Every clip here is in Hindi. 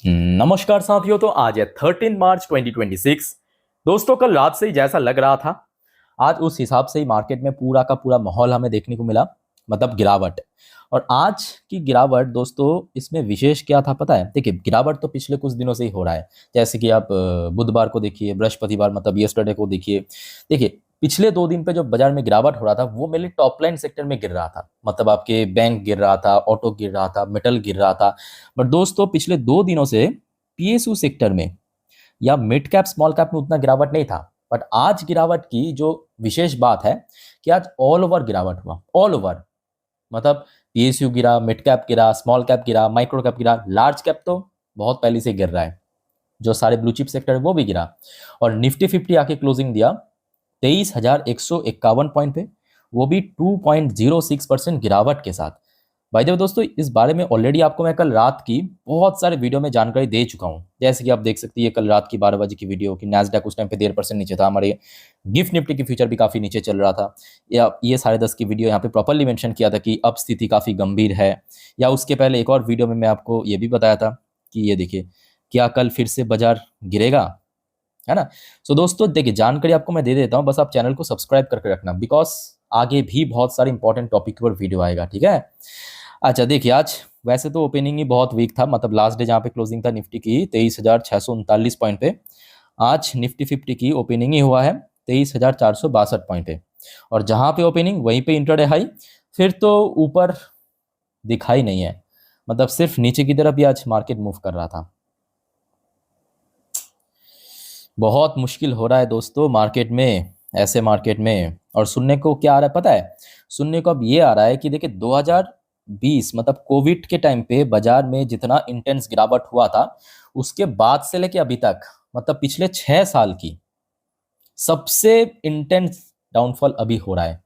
नमस्कार साथियों। तो आज है 13 मार्च 2026। दोस्तों, कल रात से ही जैसा लग रहा था आज उस हिसाब से ही मार्केट में पूरा का पूरा माहौल हमें देखने को मिला, मतलब गिरावट। और आज की गिरावट दोस्तों, इसमें विशेष क्या था पता है? देखिए, गिरावट तो पिछले कुछ दिनों से ही हो रहा है। जैसे कि आप बुधवार को देखिए, बृहस्पतिवार मतलब यस्टरडे को देखिए। देखिए, पिछले 2 दिन पे जो बाजार में गिरावट हो रहा था वो मेनली टॉप लाइन सेक्टर में गिर रहा था। मतलब आपके बैंक गिर रहा था, ऑटो गिर रहा था, मेटल गिर रहा था। बट दोस्तों, पिछले 2 दिनों से पीएसयू सेक्टर में या मिड कैप स्मॉल कैप में उतना गिरावट नहीं था। बट आज गिरावट की जो विशेष बात है कि आज ऑल ओवर गिरावट हुआ। ऑल ओवर मतलब पीएसयू गिरा, मिड कैप गिरा, स्मॉल कैप गिरा, माइक्रो कैप गिरा, लार्ज कैप तो बहुत पहले से गिर रहा है। जो सारे ब्लू चिप सेक्टर है वो भी गिरा। और निफ्टी 50 आके क्लोजिंग दिया 23,151 पॉइंट पे, वो भी 2.06% गिरावट के साथ। भाई देखो दोस्तों, इस बारे में ऑलरेडी आपको मैं कल रात की बहुत सारे वीडियो में जानकारी दे चुका हूं। जैसे कि आप देख सकते हैं कल रात की 12 बजे की वीडियो कि नैस्डैक उस टाइम पे 1.5% नीचे था, हमारे गिफ्ट निफ्टी की फ्यूचर भी काफी नीचे चल रहा था। या ये 10:30 की वीडियो यहाँ पे प्रॉपरली मेंशन किया था कि अब स्थिति काफी गंभीर है। या उसके पहले एक और वीडियो में मैं आपको ये भी बताया था कि ये देखिए, क्या कल फिर से बाजार गिरेगा, है ना। सो दोस्तों देखिए, जानकारी आपको मैं दे देता हूँ, बस आप चैनल को सब्सक्राइब करके रखना, बिकॉज आगे भी बहुत सारे इंपॉर्टेंट टॉपिक पर वीडियो आएगा, ठीक है। अच्छा देखिए, आज वैसे तो ओपनिंग ही बहुत वीक था। मतलब लास्ट डे जहाँ पे क्लोजिंग था निफ्टी की 23,639 पॉइंट पे, आज निफ्टी 50 की ओपनिंग ही हुआ है 23,462 पॉइंट पे। और जहाँ पे ओपनिंग वहीं पे इंट्राडे हाई, फिर तो ऊपर दिखाई नहीं है। मतलब सिर्फ नीचे की तरफ ही आज मार्केट मूव कर रहा था। बहुत मुश्किल हो रहा है दोस्तों मार्केट में, ऐसे मार्केट में। और सुनने को क्या आ रहा है पता है? सुनने को अब ये आ रहा है कि देखिए 2020 मतलब कोविड के टाइम पे बाजार में जितना इंटेंस गिरावट हुआ था, उसके बाद से लेके अभी तक मतलब पिछले 6 साल की सबसे इंटेंस डाउनफॉल अभी हो रहा है।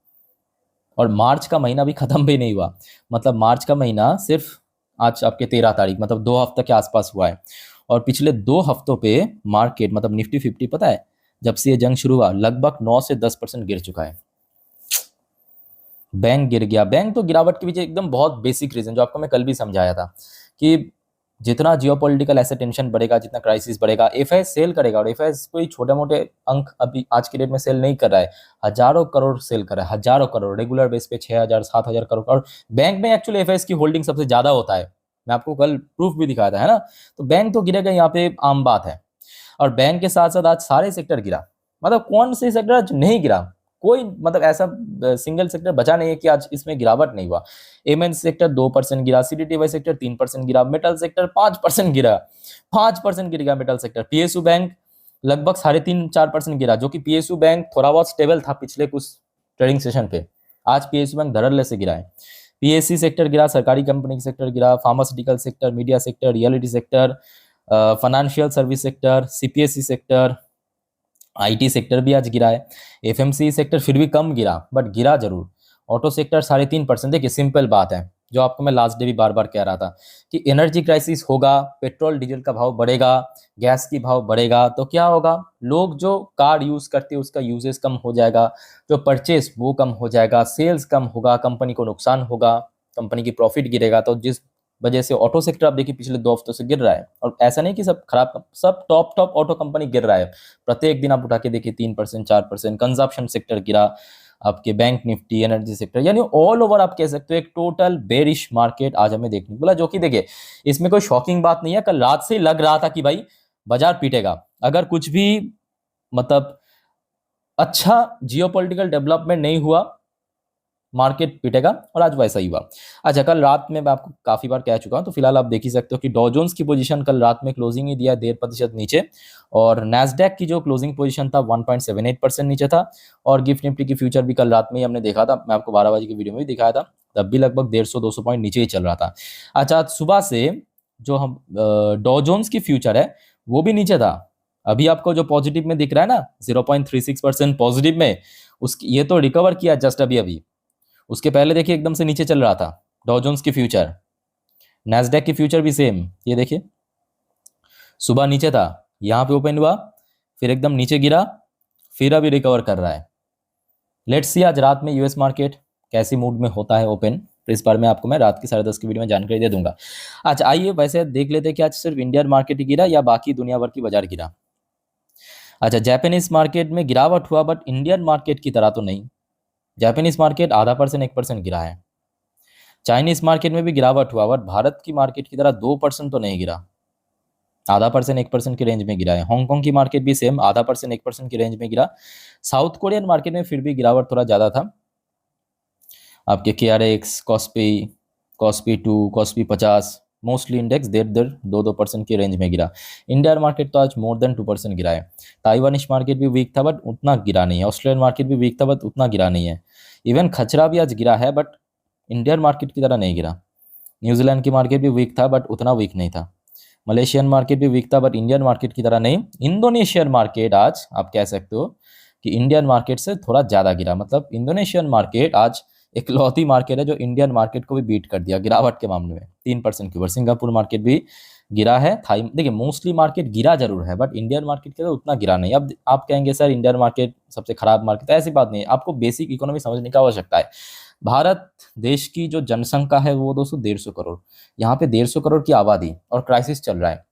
और मार्च का महीना भी खत्म भी नहीं हुआ। मतलब मार्च का महीना सिर्फ आज आपके 13 तारीख मतलब 2 हफ्ते के आसपास हुआ है। और पिछले 2 हफ्तों पे मार्केट मतलब निफ्टी 50 पता है जब से ये जंग शुरू हुआ लगभग 9 से 10% गिर चुका है। बैंक गिर गया। बैंक तो गिरावट के पीछे एकदम बहुत बेसिक रीजन जो आपको मैं कल भी समझाया था कि जितना जियोपॉलिटिकल ऐसे टेंशन बढ़ेगा, जितना क्राइसिस बढ़ेगा, एफआईएस सेल करेगा। और एफआईएस कोई छोटे मोटे अंक अभी आज के डेट में सेल नहीं कर रहा है, हजारों करोड़ सेल कर रहा है, हजारों करोड़ रेगुलर बेस पे 6,000 7,000 करोड़। और बैंक में एक्चुअली एफआईएस की होल्डिंग सबसे ज्यादा होता है। मैं आपको कल प्रूफ भी दिखाया था, है ना। तो बैंक तो गिरेगा, यहाँ पे आम बात है। और बैंक के साथ साथ आज सारे सेक्टर गिरा। मतलब कौन से सेक्टर आज नहीं गिरा? कोई मतलब ऐसा सिंगल सेक्टर बचा नहीं है कि आज इसमें गिरावट नहीं हुआ। एमएन सेक्टर 2% गिरा, सीडीटीवाई सेक्टर 3% गिरा, मेटल सेक्टर 5% गिरा। 5% गिर गया मेटल सेक्टर। पीएसयू बैंक लगभग 3.5 4% गिरा, जो कि पीएसयू बैंक थोड़ा बहुत स्टेबल था पिछले कुछ ट्रेडिंग सेशन पे। आज पीएसयू बैंक धड़ल्ले से गिरा है। पीएससी सेक्टर गिरा, सरकारी कंपनी सेक्टर गिरा, pharmaceutical sector, media sector, reality sector, financial service sector, CPSE sector, IT sector भी आज गिरा है। एफएमसी सेक्टर फिर भी कम गिरा, बट गिरा जरूर। Auto sector 3.5%। देखिए सिंपल बात है, जो आपको मैं लास्ट डे भी बार बार कह रहा था कि एनर्जी क्राइसिस होगा, पेट्रोल डीजल का भाव बढ़ेगा, गैस की भाव बढ़ेगा, तो क्या होगा? लोग जो कार यूज करते हैं उसका यूजेस कम हो जाएगा, जो परचेस वो कम हो जाएगा, सेल्स कम होगा, कंपनी को नुकसान होगा, कंपनी की प्रॉफिट गिरेगा। तो जिस वजह से ऑटो सेक्टर आप देखिए पिछले 2 हफ्तों से गिर रहा है। और ऐसा नहीं कि सब खराब, सब टॉप टॉप ऑटो कंपनी गिर रहा है। प्रत्येक दिन आप उठा के देखिए 3% 4%। कंजप्शन सेक्टर गिरा, आपके बैंक निफ्टी, एनर्जी सेक्टर, यानी ऑल ओवर आप कह सकते हो एक टोटल बेरिश मार्केट आज हमें देखने को मिला। जो कि देखिए इसमें कोई शॉकिंग बात नहीं है। कल रात से ही लग रहा था कि भाई बाजार पीटेगा अगर कुछ भी मतलब अच्छा जियोपॉलिटिकल डेवलपमेंट नहीं हुआ, मार्केट पिटेगा। और आज वैसा ही हुआ। अच्छा, कल रात में मैं आपको काफी बार कह चुका हूं, तो फिलहाल आप देख ही सकते हो कि डॉ जोन्स की पोजीशन कल रात में क्लोजिंग ही दिया 1.5% नीचे। और नैस्डैक की जो क्लोजिंग पोजीशन था 1.78% नीचे था। और गिफ्ट निफ्टी की फ्यूचर भी कल रात में ही हमने देखा था, मैं आपको 12 बजे की वीडियो में भी दिखाया था, तब भी लगभग 150-200 पॉइंट नीचे ही चल रहा था। अच्छा, आज सुबह से जो हम डॉ जोन्स की फ्यूचर है वो भी नीचे था। अभी आपको जो पॉजिटिव में दिख रहा है ना 0.36% पॉजिटिव में, उसकी ये तो रिकवर किया जस्ट अभी अभी। उसके पहले देखिए एकदम से नीचे चल रहा था डॉ जोन्स की फ्यूचर। नैस्डैक की फ्यूचर भी सेम, ये देखिए सुबह नीचे था, यहां पे ओपन हुआ, फिर एकदम नीचे गिरा, फिर अभी रिकवर कर रहा है। लेट्स सी आज रात में यूएस मार्केट कैसी मूड में होता है ओपन, तो इस बार में आपको मैं रात की 10:30 की वीडियो में जानकारी दे दूंगा। अच्छा आइए वैसे देख लेते हैं कि आज सिर्फ इंडियन मार्केट ही गिरा या बाकी दुनिया भर की बाजार गिरा। अच्छा जापानीज मार्केट में गिरावट हुआ बट इंडियन मार्केट की तरह तो नहीं। जापानीज मार्केट आधा परसेंट 1% गिरा है। चाइनीज मार्केट में भी गिरावट हुआ बट भारत की मार्केट की तरह 2% तो नहीं गिरा, आधा परसेंट 1% की रेंज में गिरा है। हांगकांग की मार्केट भी सेम आधा परसेंट 1% की रेंज में गिरा। साउथ कोरियन मार्केट में फिर भी गिरावट थोड़ा ज़्यादा था। आपके KRX, KOSPI 2, KOSPI 50 mostly index 1.5-2% की रेंज में गिरा। इंडियन मार्केट तो आज मोर देन 2% गिरा है। ताइवानिश मार्केट भी वीक था बट उतना गिरा नहीं है। ऑस्ट्रेलियन मार्केट भी वीक था बट उतना गिरा नहीं है। इवन खचरा भी आज गिरा है बट इंडियन मार्केट की तरह नहीं गिरा। न्यूजीलैंड की मार्केट भी वीक था बट उतना वीक नहीं था। मलेशियन मार्केट भी वीक था बट इंडियन मार्केट की तरह नहीं। इंडोनेशियन मार्केट आज आप कह सकते हो कि इंडियन मार्केट से थोड़ा ज़्यादा गिरा, मतलब इंडोनेशियन मार्केट आज इकलौती मार्केट है जो इंडियन मार्केट को भी बीट कर दिया गिरावट के मामले में 3% के ऊपर। सिंगापुर मार्केट भी गिरा है। थाई देखिए मोस्टली मार्केट गिरा जरूर है बट इंडियन मार्केट के तो उतना गिरा नहीं। अब आप कहेंगे सर इंडियन मार्केट सबसे खराब मार्केट है, ऐसी बात नहीं है। आपको बेसिक इकोनॉमी समझने की आवश्यकता है। भारत देश की जो जनसंख्या है वो दोस्तों 150 करोड़, यहाँ पे 150 करोड़ की आबादी और क्राइसिस चल रहा है।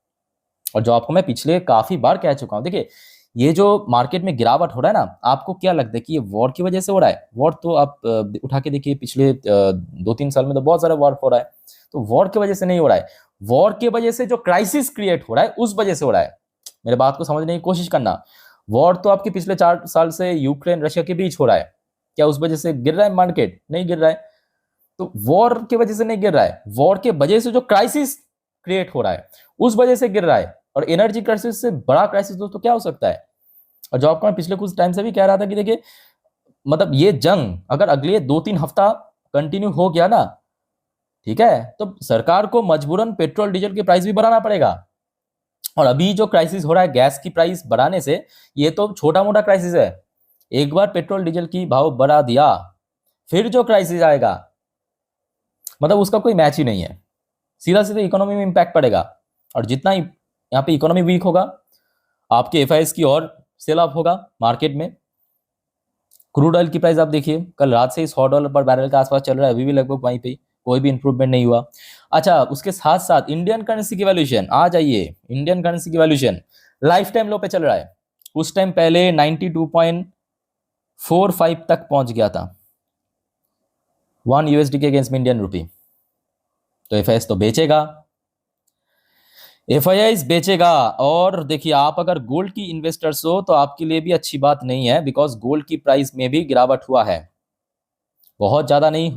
और जो आपको मैं पिछले काफी बार कह चुका हूँ, देखिए ये जो मार्केट में गिरावट हो रहा है ना, आपको क्या लगता है कि ये वॉर की वजह से हो रहा है? वॉर तो आप उठा के देखिए पिछले 2-3 साल में तो बहुत सारा वॉर हो रहा है। तो वॉर की वजह से नहीं हो रहा है, वॉर की वजह से जो क्राइसिस क्रिएट हो रहा है उस वजह से हो रहा है। मेरे बात को समझने की कोशिश करना। वॉर तो आपके पिछले 4 साल से यूक्रेन रशिया के बीच हो रहा है, क्या उस वजह से गिर रहा है मार्केट? नहीं गिर रहा है। तो वॉर की वजह से नहीं गिर रहा है, वॉर के वजह से जो क्राइसिस क्रिएट हो रहा है उस वजह से गिर रहा है। और एनर्जी क्राइसिस से बड़ा क्राइसिस दोस्तों क्या हो सकता है? और जो आपको मैं पिछले कुछ टाइम से भी कह रहा था कि देखिए मतलब ये जंग अगर अगले 2-3 हफ्ता कंटिन्यू हो गया ना, ठीक है, तो सरकार को मजबूरन पेट्रोल डीजल की प्राइस भी बढ़ाना पड़ेगा। और अभी जो क्राइसिस हो रहा है गैस की प्राइस बढ़ाने से, ये तो छोटा मोटा क्राइसिस है। एक बार पेट्रोल डीजल की भाव बढ़ा दिया फिर जो क्राइसिस आएगा मतलब उसका कोई मैच ही नहीं है। सीधा सीधा इकोनॉमी में इंपैक्ट पड़ेगा। और जितना यहाँ पे इकोनॉमी वीक होगा आपके FIS की और सेल ऑफ होगा मार्केट में। क्रूड ऑयल की प्राइस आप देखिए कल रात से ही $100 पर बैरल के आसपास चल रहा है, अभी भी लगभग वहीं पे, कोई भी इंप्रूवमेंट नहीं हुआ। अच्छा उसके साथ साथ इंडियन करेंसी की वैल्यूएशन आ जाइए, इंडियन करेंसी की वैल्यूएशन लाइफ टाइम लो पे चल रहा है। उस टाइम पहले 92.45 तक पहुंच गया था 1 USD के अगेंस्ट में इंडियन रुपी। तो FIS तो बेचेगा, FIS बेचेगा। और देखिए आप अगर गोल्ड की इन्वेस्टर्स हो तो आपके लिए भी अच्छी बात नहीं है, बिकॉज गोल्ड की प्राइस में भी गिरावट हुआ है, बहुत ज़्यादा नहीं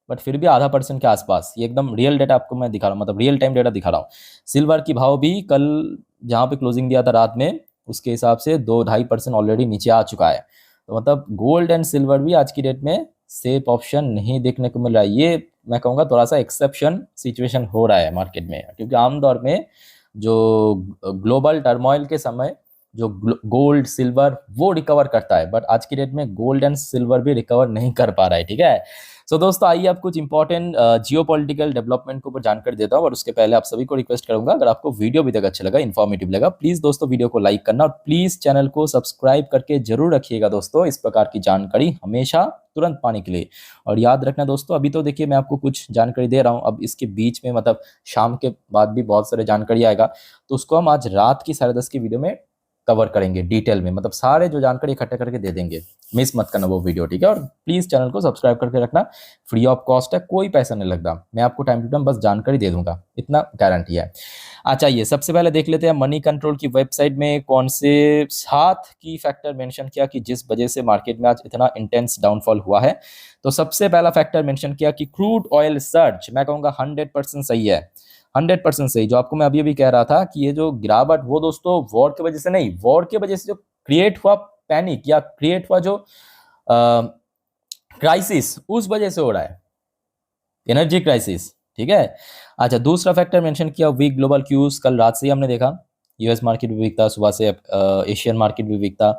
बट फिर भी आधा % के आसपास। ये एकदम रियल डेटा आपको मैं दिखा रहा हूँ, मतलब रियल टाइम डेटा दिखा रहा हूँ। सिल्वर की भाव भी कल जहाँ पे क्लोजिंग दिया था रात में उसके हिसाब से 2-2.5% ऑलरेडी नीचे आ चुका है। तो मतलब गोल्ड एंड सिल्वर भी आज की डेट में सेफ ऑप्शन नहीं देखने को मिल रहा है। ये मैं कहूँगा थोड़ा सा एक्सेप्शन सिचुएशन हो रहा है मार्केट में, क्योंकि आमतौर में जो ग्लोबल टर्मोइल के समय जो गोल्ड सिल्वर वो रिकवर करता है, बट आज की डेट में गोल्ड एंड सिल्वर भी रिकवर नहीं कर पा रहा है। ठीक है, सो दोस्तों आइए आप कुछ इंपॉर्टेंट जियोपॉलिटिकल डेवलपमेंट के ऊपर जानकारी देता हूँ। और उसके पहले आप सभी को रिक्वेस्ट करूंगा, अगर आपको वीडियो भी तक अच्छा लगा, इन्फॉर्मेटिव लगा, प्लीज दोस्तों वीडियो को लाइक करना और प्लीज चैनल को सब्सक्राइब करके जरूर रखिएगा दोस्तों, इस प्रकार की जानकारी हमेशा तुरंत पाने के लिए। और याद रखना दोस्तों, अभी तो देखिए मैं आपको कुछ जानकारी दे रहा हूँ, अब इसके बीच में मतलब शाम के बाद भी बहुत सारे जानकारी आएगा, तो उसको हम आज रात की 10:30 की वीडियो में कवर करेंगे डिटेल में, मतलब सारे जो जानकारी इकट्ठा करके दे देंगे। मिस मत करना वो वीडियो, ठीक है। और प्लीज चैनल को सब्सक्राइब करके रखना, फ्री ऑफ कॉस्ट है, कोई पैसा नहीं लगता, मैं आपको टाइम टू टाइम बस जानकारी दे दूंगा, इतना गारंटी है। अच्छा ये सबसे पहले देख लेते हैं मनी कंट्रोल की वेबसाइट में कौन से 7 की फैक्टर मेंशन किया कि जिस वजह से मार्केट में आज इतना इंटेंस डाउनफॉल हुआ है। तो सबसे पहला फैक्टर मेंशन किया कि क्रूड ऑयल सर्ज, मैं कहूँगा 100% सही है, 100% सही। जो आपको मैं अभी अभी कह रहा था कि ये जो गिरावट वो दोस्तों वॉर की वजह से नहीं, वॉर की वजह से जो क्रिएट हुआ पैनिक या क्रिएट हुआ जो क्राइसिस उस वजह से हो रहा है, एनर्जी क्राइसिस, ठीक है। अच्छा दूसरा फैक्टर मेंशन किया वीक ग्लोबल क्यूज, कल रात से ही हमने देखा US मार्केट भी वीक था, सुबह से एशियन मार्केट भी वीक था।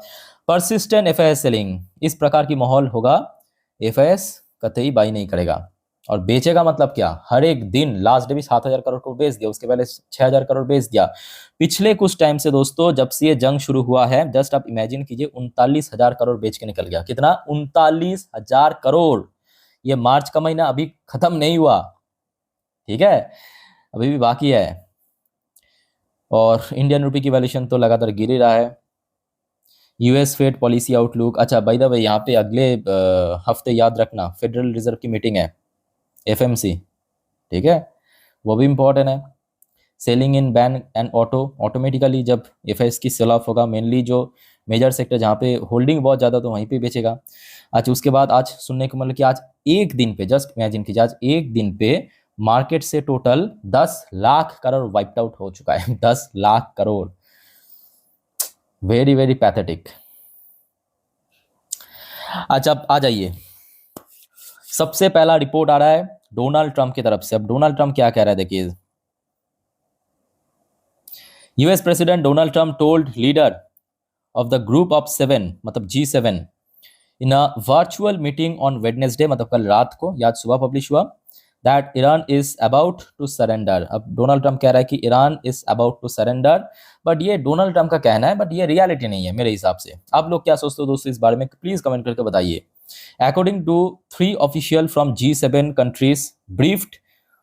परसिस्टेंट FIS सेलिंग, इस प्रकार की माहौल होगा FIS कतई बाई नहीं करेगा। और बेचेगा मतलब क्या, हर एक दिन लास्ट डे भी 7,000 करोड़ को बेच दिया, उसके पहले 6,000 करोड़ बेच दिया। पिछले कुछ टाइम से दोस्तों जब से ये जंग शुरू हुआ है, जस्ट आप इमेजिन कीजिए 39,000 करोड़ बेच के निकल गया। कितना? 39,000 करोड़। ये मार्च का महीना अभी खत्म नहीं हुआ, ठीक है, अभी भी बाकी है। और इंडियन रुपी की वैल्यूएशन तो लगातार गिर ही रहा है। यूएस फेड पॉलिसी आउटलुक, अच्छा बाय द वे यहाँ पे अगले हफ्ते याद रखना फेडरल रिजर्व की मीटिंग है, एफएमसी, ठीक है, वो भी इम्पोर्टेंट है। Selling in ban and auto, automatically जब एफएस की सेल ऑफ होगा, मेनली जो मेजर सेक्टर जहाँ पे होल्डिंग बहुत ज़्यादा तो वहीं पे बेचेगा। अच्छा उसके बाद आज सुनने को मतलब कि आज एक दिन पे, जस्ट इमेजिन कीजिए, आज एक दिन पे मार्केट से total 10 lakh crore wiped out हो चुका है 10 lakh crore, very very pathetic. अच्छा अब आ जाइए, सबसे पहला रिपोर्ट आ रहा है डोनाल्ड ट्रंप की तरफ से। अब डोनाल्ड ट्रंप क्या कह रहा है देखिए, US president Donald Trump told leader of the group of 7 मतलब G7 in a virtual meeting on Wednesday, मतलब कल रात को या आज सुबह पब्लिश हुआ, that Iran is about to surrender. अब डोनाल्ड ट्रंप कह रहा है कि Iran is about to surrender, but ये डोनाल्ड ट्रंप का कहना है, बट ये रियलिटी नहीं है मेरे हिसाब से। आप लोग क्या सोचते हो दोस्तों इस बारे में, प्लीज कमेंट करके बताइए। According to 3 official from G7 countries briefed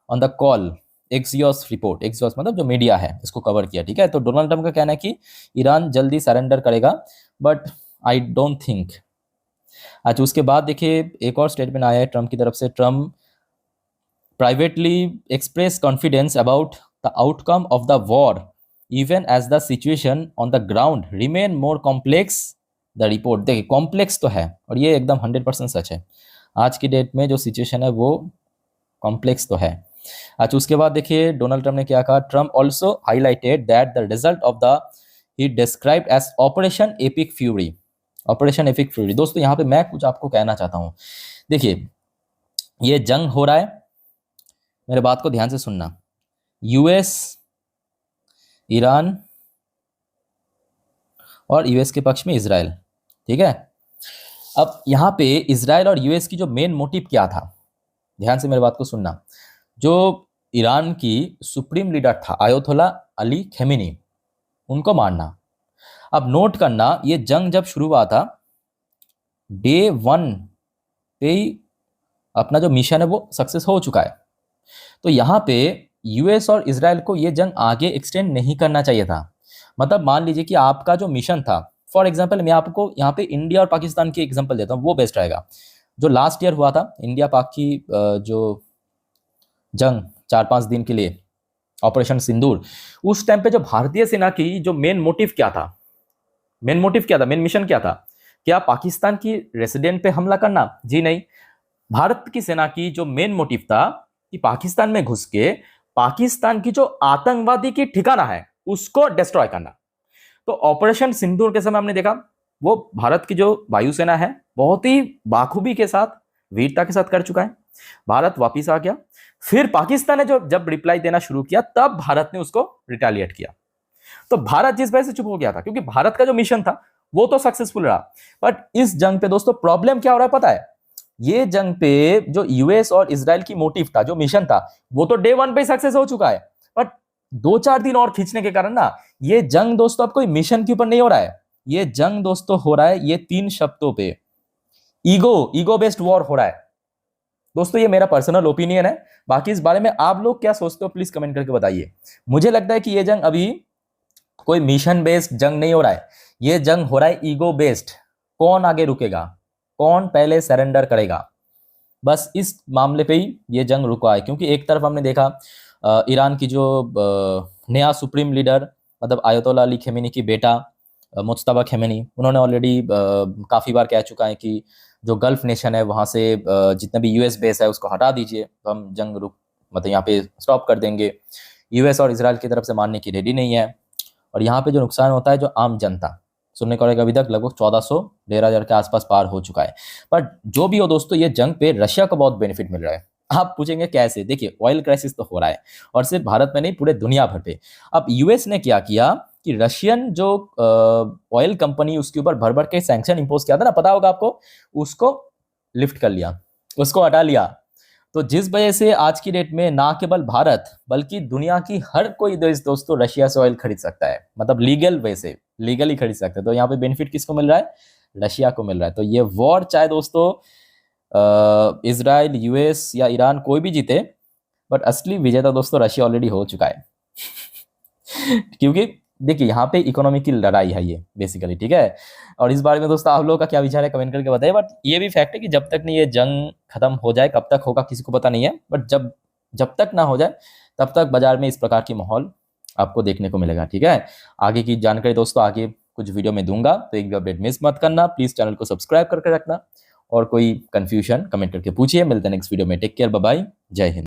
on the call, Axios report, Axios मतलब जो मीडिया है इसको कवर किया, ठीक है। तो डोनाल्ड ट्रंप का कहना है कि ईरान जल्दी सरेंडर करेगा, बट आई डोंट थिंक। अच्छा उसके बाद देखिए एक और स्टेटमेंट आया है ट्रंप की तरफ से। Trump privately express confidence about the outcome of the war even as the situation on the ground remain more complex the report. देखिए कॉम्प्लेक्स तो है और ये एकदम 100% सच है, आज की डेट में जो सिचुएशन है वो कॉम्प्लेक्स तो है। अच्छा उसके बाद देखिए डोनाल्ड ट्रंप ने क्या कहा, Trump also highlighted that the result of the he described as operation epic fury, operation epic fury. दोस्तों यहाँ पे मैं कुछ आपको कहना चाहता हूँ, देखिए ये जंग हो रहा है, मेरे बात को ध्यान से सुनना, यूएस, ईरान और यूएस के पक्ष में इजराइल, ठीक है। अब यहाँ पे इजराइल और यूएस की जो मेन मोटिव क्या था, ध्यान से मेरे बात को सुनना, जो ईरान की सुप्रीम लीडर था आयतोल्ला अली खेमेनी, उनको मारना। अब नोट करना ये जंग जब शुरू हुआ था डे 1 पे ही अपना जो मिशन है वो सक्सेस हो चुका है। तो यहाँ पे यूएस और इजराइल को ये जंग आगे एक्सटेंड नहीं करना चाहिए था। मतलब मान लीजिए कि आपका जो मिशन था, फॉर एग्जाम्पल मैं आपको यहाँ पे इंडिया और पाकिस्तान की एग्जाम्पल देता हूँ, वो बेस्ट रहेगा। जो लास्ट ईयर हुआ था इंडिया पाक की जो जंग 4-5 दिन के लिए, ऑपरेशन सिंदूर, उस टाइम पे जो भारतीय सेना की जो मेन मोटिव क्या था, मेन मिशन क्या था, क्या पाकिस्तान की रेसिडेंट पे हमला करना? जी नहीं, भारत की सेना की जो मेन मोटिव था कि पाकिस्तान में घुस के पाकिस्तान की जो आतंकवादी की ठिकाना है उसको डिस्ट्रॉय करना। तो ऑपरेशन सिंदूर के समय हमने देखा वो भारत की जो वायुसेना है बहुत ही बाखूबी के साथ, वीरता के साथ कर चुका है। भारत वापिस आ गया, फिर पाकिस्तान ने जो जब रिप्लाई देना शुरू किया तब भारत ने उसको रिटेलिएट किया। तो भारत जिस वजह से चुप हो गया था क्योंकि भारत का जो मिशन था वो तो सक्सेसफुल रहा, बट इस जंग पे दोस्तों प्रॉब्लम क्या हो रहा है पता है, ये जंग पे जो यूएस और इजराइल की मोटिव था, जो मिशन था, वो तो डे 1 पे सक्सेस हो चुका है, बट 2-4 दिन और खींचने के कारण ना ये जंग दोस्तों अब कोई मिशन के ऊपर नहीं हो रहा है, ये जंग दोस्तों हो रहा है ये 3 शब्दों पे, ईगो बेस्ड वॉर हो रहा है। दोस्तों ये मेरा पर्सनल ओपिनियन है, बाकी इस बारे में आप लोग क्या सोचते हो प्लीज कमेंट करके बताइए। मुझे लगता है कि ये जंग अभी कोई मिशन बेस्ड जंग नहीं हो रहा है, ये जंग हो रहा है ईगो बेस्ड, कौन आगे रुकेगा, कौन पहले सरेंडर करेगा, बस इस मामले पे ही ये जंग रुका है। क्योंकि एक तरफ हमने देखा ईरान की जो नया सुप्रीम लीडर मतलब आयतोल्ला अली खेमेनी की बेटा मुज्तबा खेमेनी, उन्होंने ऑलरेडी काफ़ी बार कह चुका है कि जो गल्फ नेशन है वहाँ से जितना भी यूएस बेस है उसको हटा दीजिए, तो हम जंग रुक मतलब यहाँ पे स्टॉप कर देंगे। यूएस और इजराइल की तरफ से मानने की रेडी नहीं है, और यहाँ पे जो नुकसान होता है जो आम जनता सुनने को अभी तक लगभग 1400-15,000 के आसपास पार हो चुका है। बट जो भी हो दोस्तों ये जंग पे रशिया को बहुत बेनिफिट मिल रहा है। आप पूछेंगे कैसे, देखिए ऑयल क्राइसिस तो हो रहा है और सिर्फ भारत में नहीं पूरे दुनिया भर पे। अब यूएस ने क्या किया कि रशियन जो ऑयल कंपनी उसके ऊपर भर भर के सैंक्शन इंपोज किया था ना, पता होगा आपको, उसको लिफ्ट कर लिया, उसको हटा लिया। तो जिस वजह से आज की डेट में ना केवल भारत बल्कि दुनिया की हर कोई देश दोस्तों रशिया से ऑयल खरीद सकता है, मतलब लीगल वे से, लीगली खरीद सकते हैं। तो यहाँ पे बेनिफिट किसको मिल रहा है, रशिया को मिल रहा है। तो ये वॉर चाहे दोस्तों इजराइल, यूएस या ईरान कोई भी जीते, बट असली विजेता दोस्तों रशिया ऑलरेडी हो चुका है। क्योंकि देखिए यहाँ पे इकोनॉमी की लड़ाई है ये बेसिकली, ठीक है। और इस बारे में दोस्तों आप लोगों का क्या विचार है कमेंट करके बताइए। बट ये भी फैक्ट है कि जब तक नहीं ये जंग खत्म हो जाए, कब तक होगा किसी को पता नहीं है, बट जब जब तक ना हो जाए तब तक बाजार में इस प्रकार की माहौल आपको देखने को मिलेगा, ठीक है। आगे की जानकारी दोस्तों आगे कुछ वीडियो में दूंगा, तो एक भी अपडेट मिस मत करना। प्लीज चैनल को सब्सक्राइब करके रखना, और कोई कंफ्यूजन कमेंट करके पूछिए। मिलते हैं नेक्स्ट वीडियो में। टेक केयर, बाय बाय, जय हिंद।